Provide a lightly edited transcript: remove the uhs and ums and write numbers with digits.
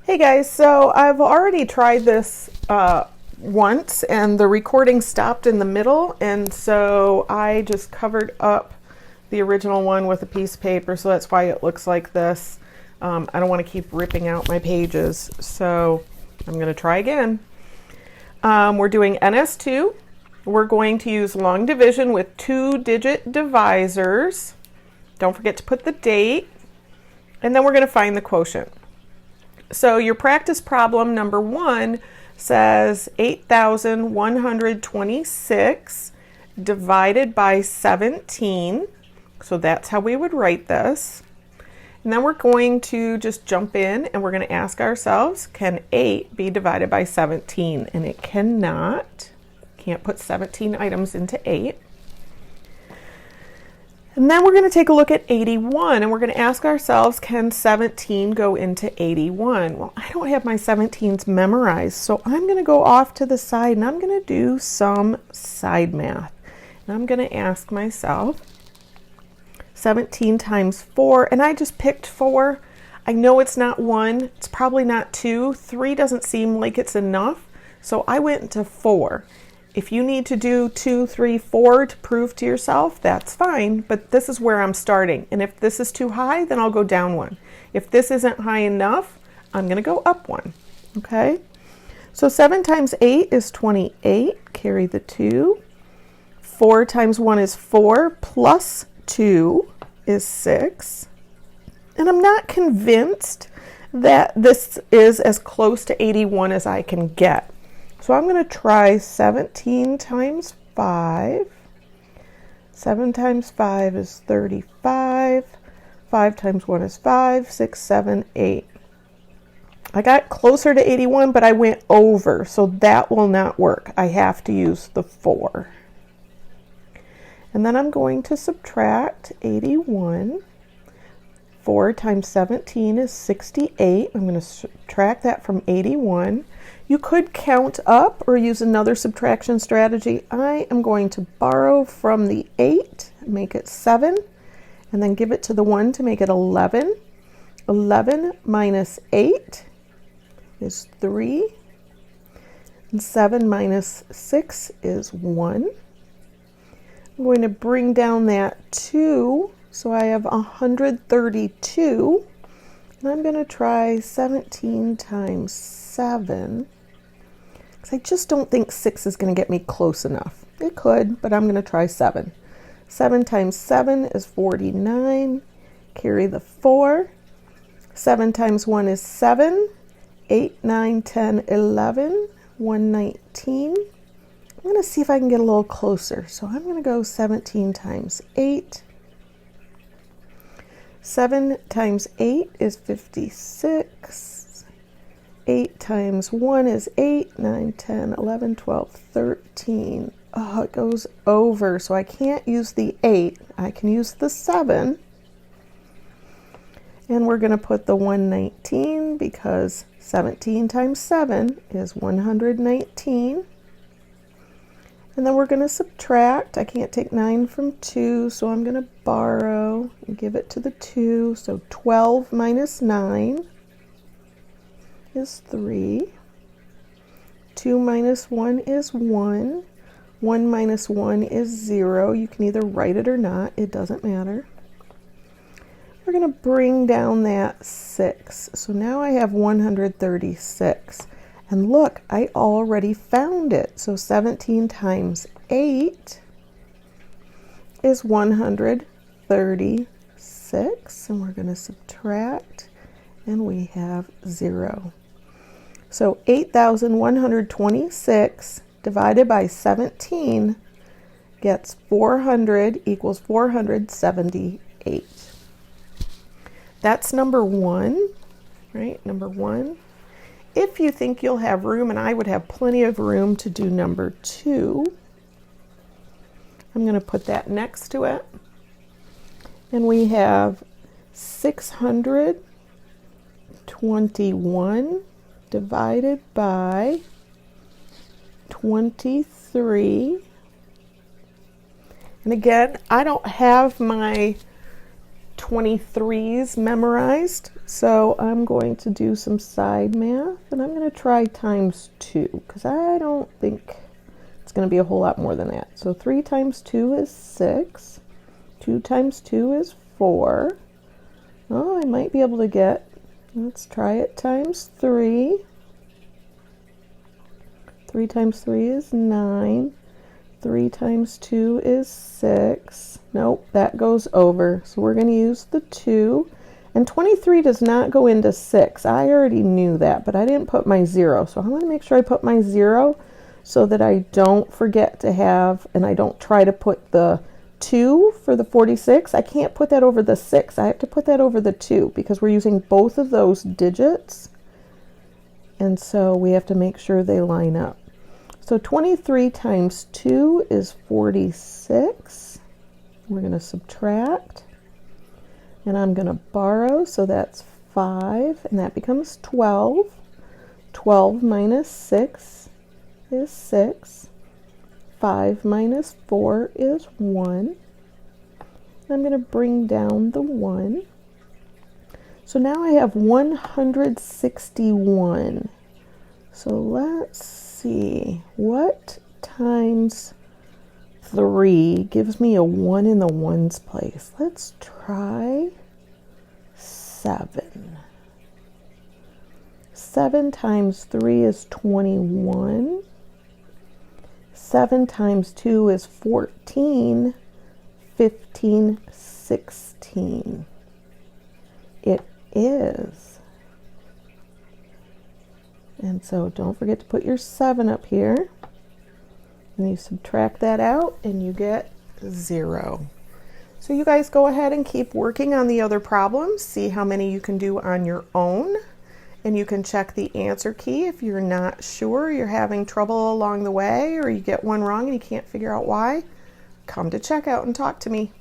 Hey guys, so I've already tried this once and the recording stopped in the middle, and so I just covered up the original one with a piece of paper, so that's why it looks like this. I don't want to keep ripping out my pages, so I'm going to try again. We're doing NS2. We're going to use long division with 2-digit divisors. Don't forget to put the date, and then we're going to find the quotient. So your practice problem number 1 says 8,126 divided by 17. So that's how we would write this. And then we're going to just jump in and we're going to ask ourselves, can 8 be divided by 17? And it cannot. Can't put 17 items into 8. And then we're going to take a look at 81, and we're going to ask ourselves, can 17 go into 81? Well, I don't have my 17s memorized, so I'm going to go off to the side, and I'm going to do some side math. And I'm going to ask myself, 17 times 4, and I just picked 4. I know it's not 1. It's probably not 2. 3 doesn't seem like it's enough, so I went to 4. If you need to do 2, 3, 4 to prove to yourself, that's fine, but this is where I'm starting. And if this is too high, then I'll go down 1. If this isn't high enough, I'm going to go up 1. Okay? So 7 times 8 is 28. Carry the 2. 4 times 1 is 4, plus 2 is 6. And I'm not convinced that this is as close to 81 as I can get. So I'm going to try 17 times 5. 7 times 5 is 35. 5 times 1 is 5. 6, 7, 8. I got closer to 81, but I went over, so that will not work. I have to use the 4. And then I'm going to subtract 81. 4 times 17 is 68. I'm going to subtract that from 81. You could count up or use another subtraction strategy. I am going to borrow from the 8, make it 7, and then give it to the 1 to make it 11. 11 minus 8 is 3, and 7 minus 6 is 1. I'm going to bring down that 2, so I have 132. And I'm going to try 17 times 7. Because I just don't think 6 is going to get me close enough. It could, but I'm going to try 7. 7 times 7 is 49. Carry the 4. 7 times 1 is 7. 8, 9, 10, 11. 119. I'm going to see if I can get a little closer. So I'm going to go 17 times 8. 7 times 8 is 56. 8 times 1 is 8. 9, 10, 11, 12, 13. Oh, it goes over, so I can't use the 8. I can use the 7. And we're going to put the 119 because 17 times 7 is 119. And then we're going to subtract. I can't take 9 from 2, so I'm going to borrow and give it to the 2. So 12 minus 9 is 3. 2 minus 1 is 1. 1 minus 1 is 0. You can either write it or not. It doesn't matter. We're going to bring down that 6. So now I have 136. And look, I already found it. So 17 times 8 is 136. And we're going to subtract, and we have 0. So 8,126 divided by 17 gets 400 equals 478. That's number 1, right? Number 1. If you think you'll have room, and I would have plenty of room to do number 2, I'm going to put that next to it. And we have 621 divided by 23. And again, I don't have my 23s memorized, so I'm going to do some side math, and I'm going to try times 2 because I don't think it's going to be a whole lot more than that. So 3 times 2 is 6. 2 times 2 is 4. Oh, I might be able to get, let's try it, times 3. 3 times 3 is 9. 3 times 2 is 6. Nope, that goes over. So we're going to use the 2. And 23 does not go into 6. I already knew that, but I didn't put my 0. So I want to make sure I put my 0 so that I don't forget to have, and I don't try to put the 2 for the 46. I can't put that over the 6. I have to put that over the 2 because we're using both of those digits. And so we have to make sure they line up. So 23 times 2 is 46. We're going to subtract. And I'm going to borrow, so that's 5, and that becomes 12. 12 minus 6 is 6. 5 minus 4 is 1. I'm going to bring down the 1. So now I have 161. So let's see, what times 3 gives me a 1 in the ones place? Let's try 7. 7 times 3 is 21. 7 times 2 is 14. 15, 16. It is. And so don't forget to put your 7 up here. And you subtract that out and you get 0. So you guys go ahead and keep working on the other problems. See how many you can do on your own. And you can check the answer key if you're not sure, you're having trouble along the way, or you get one wrong and you can't figure out why. Come to checkout and talk to me.